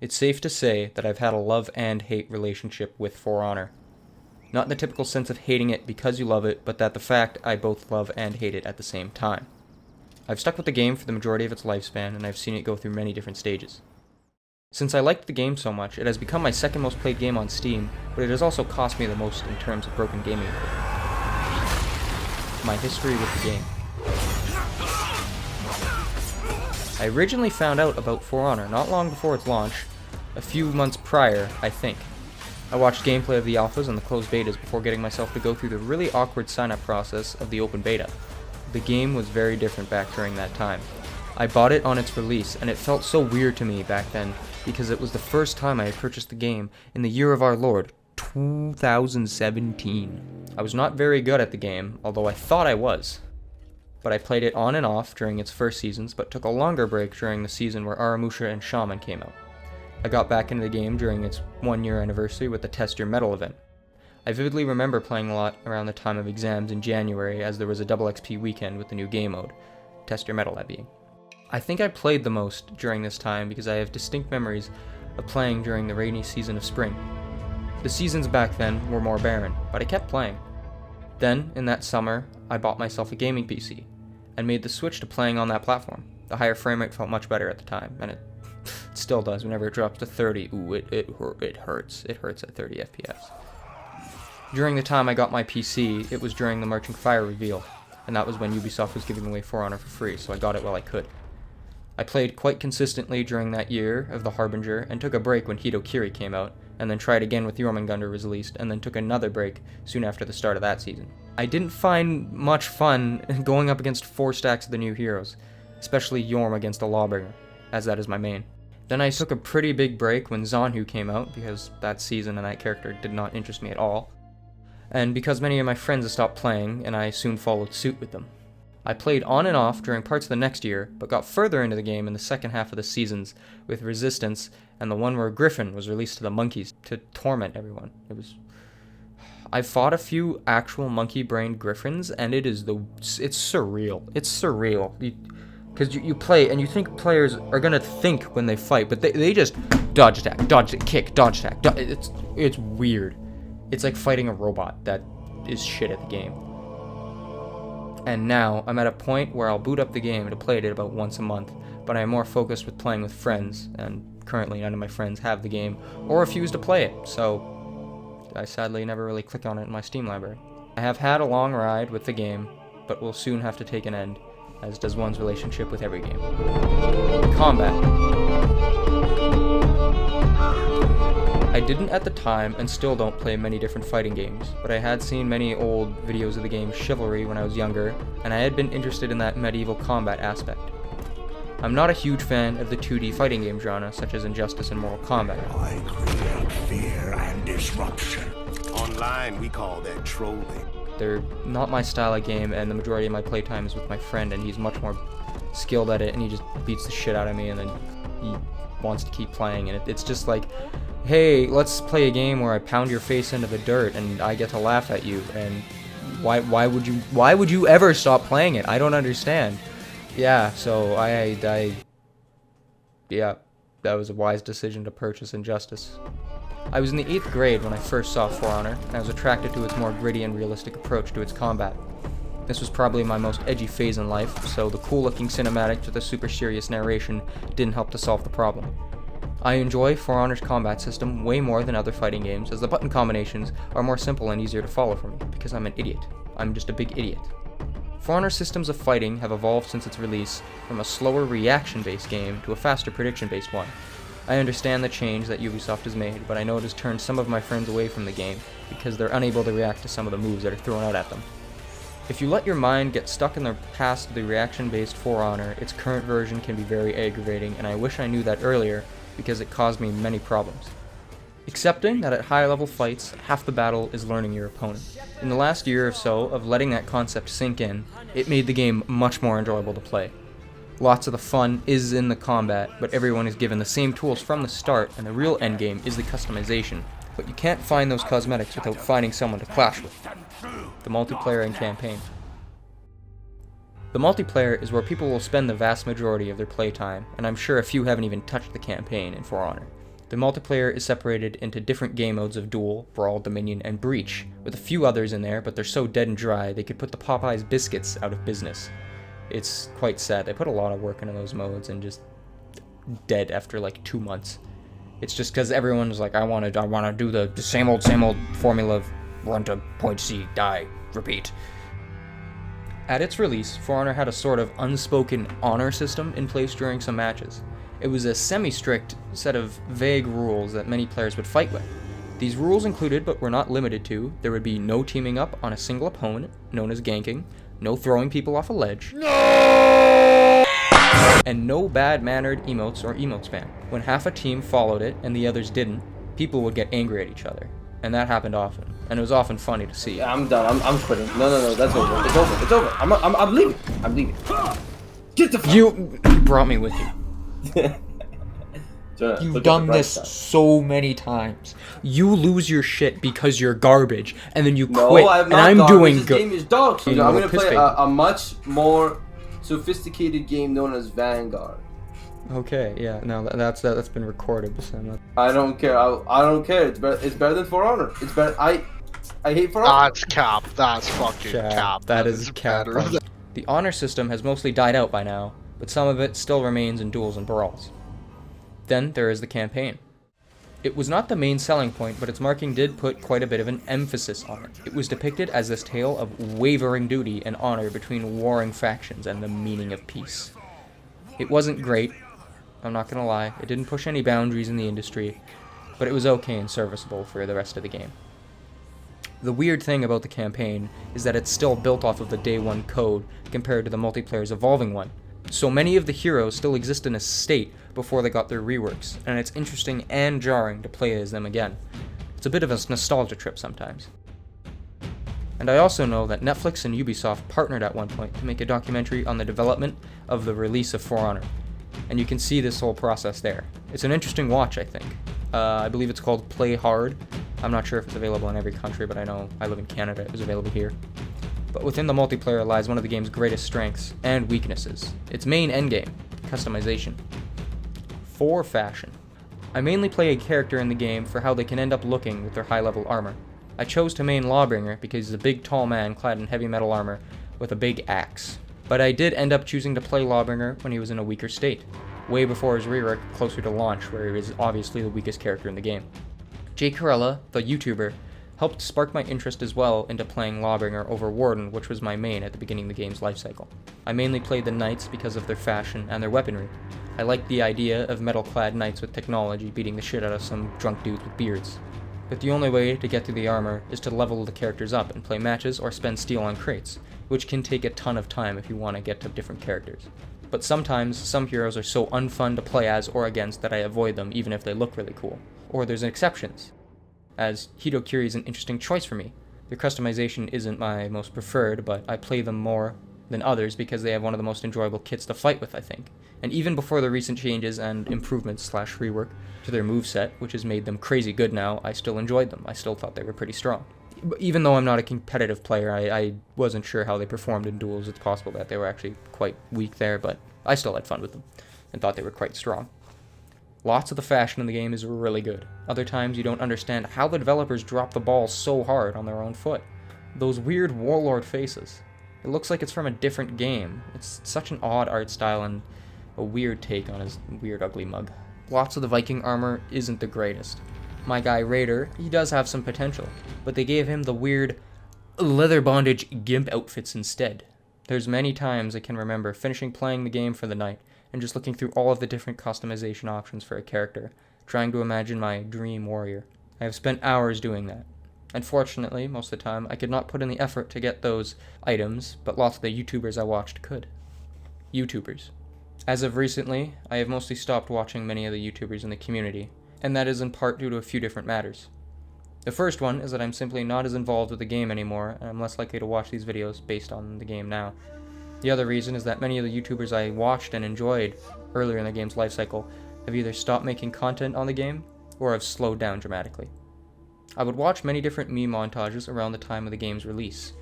It's safe to say that I've had a love and hate relationship with For Honor. Not in the typical sense of hating it because you love it, but that the fact I both love and hate it at the same time. I've stuck with the game for the majority of its lifespan, and I've seen it go through many different stages. Since I liked the game so much, it has become my second most played game on Steam, but it has also cost me the most in terms of broken gaming equipment. My history with the game. I originally found out about For Honor not long before its launch, a few months prior, I think. I watched gameplay of the alphas and the closed betas before getting myself to go through the really awkward sign-up process of the open beta. The game was very different back during that time. I bought it on its release, and it felt so weird to me back then, because it was the first time I had purchased the game in the year of our Lord, 2017. I was not very good at the game, although I thought I was. But I played it on and off during its first seasons, but took a longer break during the season where Aramusha and Shaman came out. I got back into the game during its 1-year anniversary with the Test Your Metal event. I vividly remember playing a lot around the time of exams in January, as there was a double XP weekend with the new game mode, Test Your Metal that being. I think I played the most during this time because I have distinct memories of playing during the rainy season of spring. The seasons back then were more barren, but I kept playing. Then, in that summer, I bought myself a gaming PC, and made the switch to playing on that platform. The higher frame rate felt much better at the time, and it still does whenever it drops to 30. Ooh, it hurts. It hurts at 30 FPS. During the time I got my PC, it was during the Marching Fire reveal, and that was when Ubisoft was giving away For Honor for free, so I got it while I could. I played quite consistently during that year of the Harbinger, and took a break when Hito Kiri came out, and then tried again with Jormungandr was released, and then took another break soon after the start of that season. I didn't find much fun going up against 4 stacks of the new heroes, especially Jorm against a Lawbringer, as that is my main. Then I took a pretty big break when Zanhu came out, because that season and that character did not interest me at all, and because many of my friends had stopped playing, and I soon followed suit with them. I played on and off during parts of the next year, but got further into the game in the second half of the seasons, with Resistance, and the one where Griffin was released to the monkeys to torment everyone. I fought a few actual monkey-brained griffins, and it's surreal. It's surreal. Because you play, and you think players are gonna think when they fight, but they just dodge attack, kick, dodge attack. It's weird. It's like fighting a robot that is shit at the game. And now, I'm at a point where I'll boot up the game to play it about once a month, but I am more focused with playing with friends, and currently none of my friends have the game, or refuse to play it, so I sadly never really click on it in my Steam library. I have had a long ride with the game, but will soon have to take an end, as does one's relationship with every game. Combat. I didn't at the time, and still don't play many different fighting games, but I had seen many old videos of the game Chivalry when I was younger, and I had been interested in that medieval combat aspect. I'm not a huge fan of the 2D fighting game genre, such as Injustice and Mortal Kombat. I create fear and disruption. Online, we call that trolling. They're not my style of game, and the majority of my playtime is with my friend, and he's much more skilled at it, and he just beats the shit out of me, and then he wants to keep playing, and it's just like, hey, let's play a game where I pound your face into the dirt, and I get to laugh at you, and why would you ever stop playing it? I don't understand. Yeah, so yeah, that was a wise decision to purchase Injustice. I was in the 8th grade when I first saw For Honor, and I was attracted to its more gritty and realistic approach to its combat. This was probably my most edgy phase in life, so the cool-looking cinematics with a super serious narration didn't help to solve the problem. I enjoy For Honor's combat system way more than other fighting games, as the button combinations are more simple and easier to follow for me, because I'm an idiot. I'm just a big idiot. For Honor's systems of fighting have evolved since its release from a slower reaction-based game to a faster prediction-based one. I understand the change that Ubisoft has made, but I know it has turned some of my friends away from the game, because they're unable to react to some of the moves that are thrown out at them. If you let your mind get stuck in the past of the reaction-based For Honor, its current version can be very aggravating, and I wish I knew that earlier, because it caused me many problems. Accepting that at higher level fights, half the battle is learning your opponent. In the last year or so of letting that concept sink in, it made the game much more enjoyable to play. Lots of the fun is in the combat, but everyone is given the same tools from the start, and the real endgame is the customization. But you can't find those cosmetics without finding someone to clash with. The multiplayer and campaign. The multiplayer is where people will spend the vast majority of their playtime, and I'm sure a few haven't even touched the campaign in For Honor. The multiplayer is separated into different game modes of Duel, Brawl, Dominion, and Breach, with a few others in there, but they're so dead and dry they could put the Popeyes biscuits out of business. It's quite sad. They put a lot of work into those modes and just dead after like 2 months. It's just because everyone's like, I want to do the same old formula of run to point C, die, repeat. At its release, For Honor had a sort of unspoken honor system in place during some matches. It was a semi-strict set of vague rules that many players would fight with. These rules included, but were not limited to, there would be no teaming up on a single opponent, known as ganking, no throwing people off a ledge, and no bad-mannered emotes or emote spam. When half a team followed it and the others didn't, people would get angry at each other. And that happened often, and it was often funny to see. Yeah, I'm done. I'm quitting. No, that's over. It's over. It's over. I'm leaving. I'm leaving. Get the fuck. You brought me with you. Jonah, You've look at done the bright this side. so many times. You lose your shit because you're garbage, and then you No, quit, I'm and not I'm garbage. doing This good. game is dog shit. You I'm little gonna play piss a much more sophisticated game known as Vanguard. Okay, yeah, no, that's been recorded. So I'm not... I don't care. I don't care. It's better than For Honor. It's better. I hate For Honor. That's cap. That's fucking cap. That is cap. better. The honor system has mostly died out by now, but some of it still remains in duels and brawls. Then there is the campaign. It was not the main selling point, but its marking did put quite a bit of an emphasis on it. It was depicted as this tale of wavering duty and honor between warring factions and the meaning of peace. It wasn't great, I'm not gonna lie, it didn't push any boundaries in the industry, but it was okay and serviceable for the rest of the game. The weird thing about the campaign is that it's still built off of the day one code compared to the multiplayer's evolving one. So many of the heroes still exist in a state before they got their reworks, and it's interesting and jarring to play as them again. It's a bit of a nostalgia trip sometimes. And I also know that Netflix and Ubisoft partnered at one point to make a documentary on the development of the release of For Honor, and you can see this whole process there. It's an interesting watch, I think. I believe it's called Play Hard. I'm not sure if it's available in every country, but I know I live in Canada, it was available here. But within the multiplayer lies one of the game's greatest strengths and weaknesses. Its main endgame, customization. For fashion. I mainly play a character in the game for how they can end up looking with their high-level armor. I chose to main Lawbringer because he's a big tall man clad in heavy metal armor with a big axe. But I did end up choosing to play Lawbringer when he was in a weaker state, way before his rework closer to launch, where he was obviously the weakest character in the game. Jay Corella, the YouTuber, helped spark my interest as well into playing Lawbringer over Warden, which was my main at the beginning of the game's lifecycle. I mainly played the knights because of their fashion and their weaponry. I liked the idea of metal-clad knights with technology beating the shit out of some drunk dudes with beards. But the only way to get through the armor is to level the characters up and play matches or spend steel on crates, which can take a ton of time if you want to get to different characters. But sometimes, some heroes are so unfun to play as or against that I avoid them even if they look really cool. Or there's exceptions, as Hitokiri is an interesting choice for me. Their customization isn't my most preferred, but I play them more than others because they have one of the most enjoyable kits to fight with, I think. And even before the recent changes and improvements / rework to their moveset, which has made them crazy good now, I still enjoyed them. I still thought they were pretty strong. Even though I'm not a competitive player, I wasn't sure how they performed in duels. It's possible that they were actually quite weak there, but I still had fun with them and thought they were quite strong. Lots of the fashion in the game is really good. Other times you don't understand how the developers drop the ball so hard on their own foot. Those weird warlord faces. It looks like it's from a different game. It's such an odd art style and a weird take on his weird ugly mug. Lots of the Viking armor isn't the greatest. My guy Raider, he does have some potential, but they gave him the weird leather bondage gimp outfits instead. There's many times I can remember finishing playing the game for the night and just looking through all of the different customization options for a character, trying to imagine my dream warrior. I have spent hours doing that. Unfortunately, most of the time, I could not put in the effort to get those items, but lots of the YouTubers I watched could. YouTubers. As of recently, I have mostly stopped watching many of the YouTubers in the community, and that is in part due to a few different matters. The first one is that I'm simply not as involved with the game anymore, and I'm less likely to watch these videos based on the game now. The other reason is that many of the YouTubers I watched and enjoyed earlier in the game's lifecycle have either stopped making content on the game, or have slowed down dramatically. I would watch many different meme montages around the time of the game's release.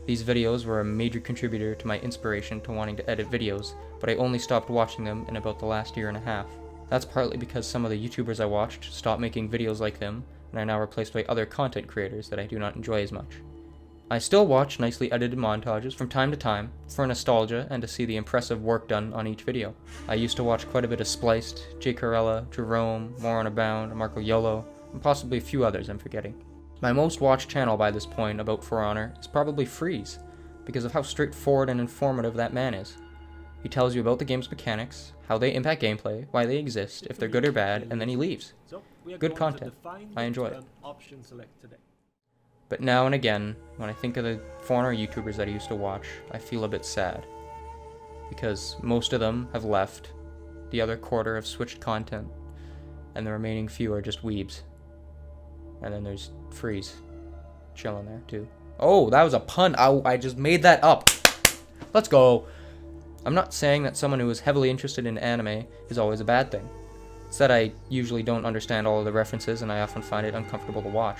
These videos were a major contributor to my inspiration to wanting to edit videos, but I only stopped watching them in about the last year and a half. That's partly because some of the YouTubers I watched stopped making videos like them, and are now replaced by other content creators that I do not enjoy as much. I still watch nicely edited montages from time to time, for nostalgia and to see the impressive work done on each video. I used to watch quite a bit of Spliced, Jay Corella, Jerome, More on a Bound, Marco Yolo, and possibly a few others I'm forgetting. My most watched channel by this point about For Honor is probably Freeze, because of how straightforward and informative that man is. He tells you about the game's mechanics, how they impact gameplay, why they exist, if they're good or bad, and then he leaves. Good content. I enjoy it. But now and again, when I think of the For Honor YouTubers that I used to watch, I feel a bit sad. Because most of them have left, the other quarter have switched content, and the remaining few are just weebs. And then there's Freeze, chilling there too. Oh, that was a pun. I just made that up. Let's go. I'm not saying that someone who is heavily interested in anime is always a bad thing. It's that I usually don't understand all of the references and I often find it uncomfortable to watch.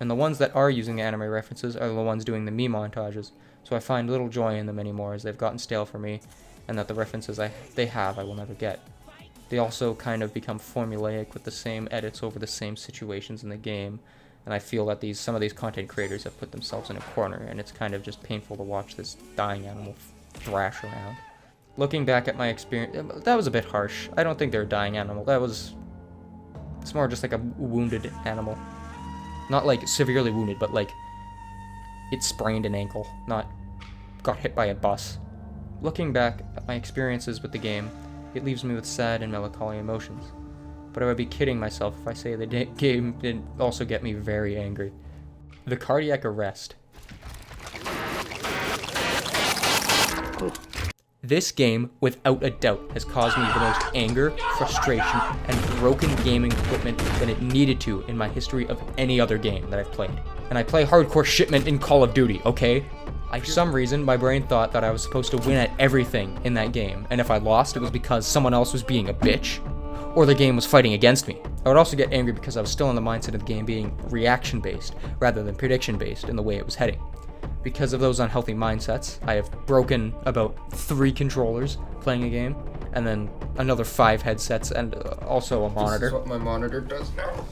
And the ones that are using anime references are the ones doing the me montages, so I find little joy in them anymore as they've gotten stale for me, and that the references they have I will never get. They also kind of become formulaic with the same edits over the same situations in the game, and I feel that some of these content creators have put themselves in a corner, and it's kind of just painful to watch this dying animal thrash around. Looking back at my experience, that was a bit harsh. I don't think they're a dying animal. It's more just like a wounded animal. Not like severely wounded, but like it sprained an ankle, not got hit by a bus. Looking back at my experiences with the game, it leaves me with sad and melancholy emotions. But I would be kidding myself if I say the game didn't also get me very angry. The cardiac arrest. This game, without a doubt, has caused me the most anger, frustration, and broken gaming equipment than it needed to in my history of any other game that I've played. And I play hardcore shipment in Call of Duty, okay? For some reason, my brain thought that I was supposed to win at everything in that game, and if I lost, it was because someone else was being a bitch, or the game was fighting against me. I would also get angry because I was still in the mindset of the game being reaction-based, rather than prediction-based in the way it was heading. Because of those unhealthy mindsets, I have broken about 3 controllers playing a game, and then another 5 headsets, and also a monitor. This is what my monitor does now.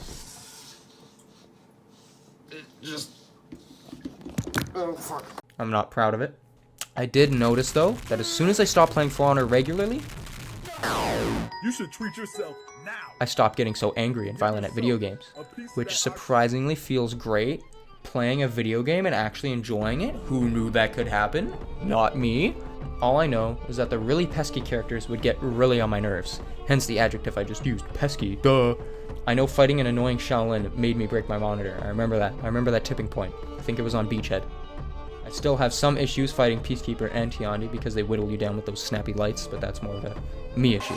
It just... Oh, fuck. I'm not proud of it. I did notice, though, that as soon as I stopped playing For Honor regularly, you should treat yourself now. I stopped getting so angry and violent at video games, which surprisingly feels great. Playing a video game and actually enjoying it? Who knew that could happen? Not me. All I know is that the really pesky characters would get really on my nerves, hence the adjective I just used, pesky, duh. I know fighting an annoying Shaolin made me break my monitor. I remember that tipping point. I think it was on Beachhead. I still have some issues fighting Peacekeeper and Tiandi because they whittle you down with those snappy lights, but that's more of a me issue.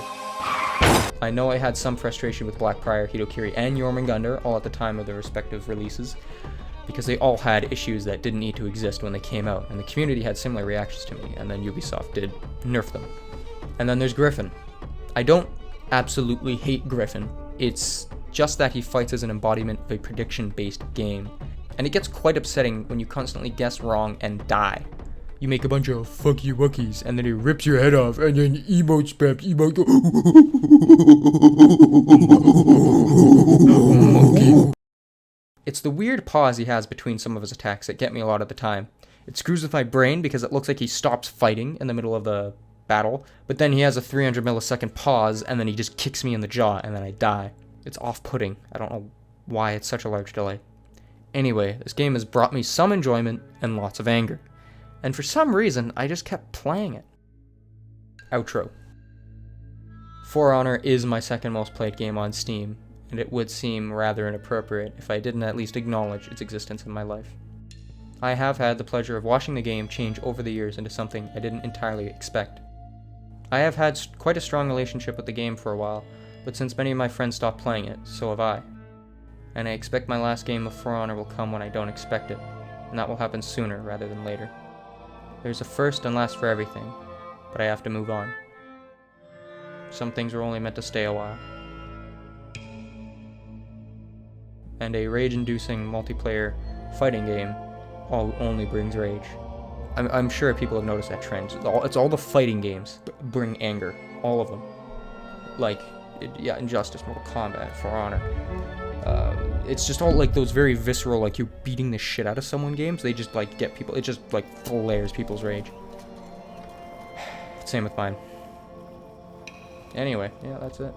I know I had some frustration with Blackprior, Hitokiri, and Jormungandr all at the time of their respective releases, because they all had issues that didn't need to exist when they came out, and the community had similar reactions to me, and then Ubisoft did nerf them. And then there's Griffin. I don't absolutely hate Griffin, it's just that he fights as an embodiment of a prediction-based game, and it gets quite upsetting when you constantly guess wrong and die. You make a bunch of fucky wuckies, and then he rips your head off, and then emote spam, monkey. It's the weird pause he has between some of his attacks that get me a lot of the time. It screws with my brain because it looks like he stops fighting in the middle of the battle, but then he has a 300 millisecond pause and then he just kicks me in the jaw and then I die. It's off-putting. I don't know why it's such a large delay. Anyway, this game has brought me some enjoyment and lots of anger. And for some reason, I just kept playing it. Outro. For Honor is my second most played game on Steam, and it would seem rather inappropriate if I didn't at least acknowledge its existence in my life. I have had the pleasure of watching the game change over the years into something I didn't entirely expect. I have had quite a strong relationship with the game for a while, but since many of my friends stopped playing it, so have I. And I expect my last game of For Honor will come when I don't expect it, and that will happen sooner rather than later. There's a first and last for everything, but I have to move on. Some things are only meant to stay a while. And a rage-inducing multiplayer fighting game only brings rage. I'm sure people have noticed that trend. It's all the fighting games bring anger. All of them. Like, yeah, Injustice, Mortal Kombat, For Honor. It's just all like those very visceral, like you beating the shit out of someone games. They just like get people. It just like flares people's rage. Same with mine. Anyway, yeah, that's it.